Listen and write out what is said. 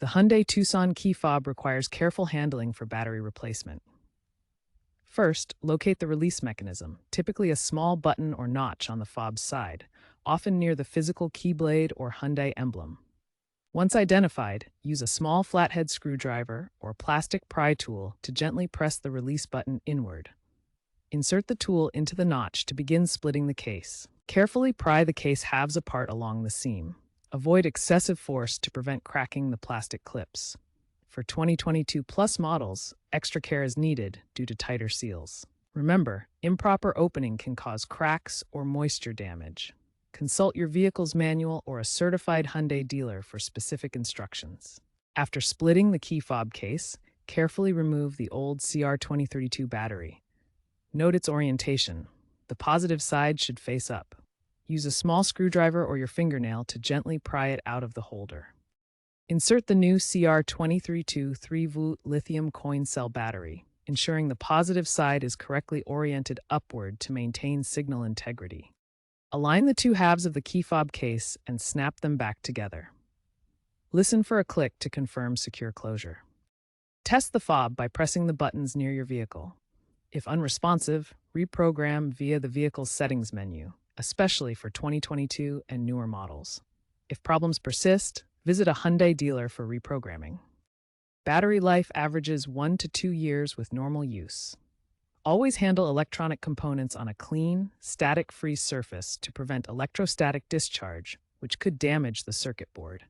The Hyundai Tucson key fob requires careful handling for battery replacement. First, locate the release mechanism, typically a small button or notch on the fob's side, often near the physical key blade or Hyundai emblem. Once identified, use a small flathead screwdriver or plastic pry tool to gently press the release button inward. Insert the tool into the notch to begin splitting the case. Carefully pry the case halves apart along the seam. Avoid excessive force to prevent cracking the plastic clips. For 2022 plus models, extra care is needed due to tighter seals. Remember, improper opening can cause cracks or moisture damage. Consult your vehicle's manual or a certified Hyundai dealer for specific instructions. After splitting the key fob case, carefully remove the old CR2032 battery. Note its orientation. The positive side should face up. Use a small screwdriver or your fingernail to gently pry it out of the holder. Insert the new CR2032 3V lithium coin cell battery, ensuring the positive side is correctly oriented upward to maintain signal integrity. Align the two halves of the key fob case and snap them back together. Listen for a click to confirm secure closure. Test the fob by pressing the buttons near your vehicle. If unresponsive, reprogram via the vehicle's settings menu, especially for 2022 and newer models. If problems persist, visit a Hyundai dealer for reprogramming. Battery life averages 1 to 2 years with normal use. Always handle electronic components on a clean, static-free surface to prevent electrostatic discharge, which could damage the circuit board.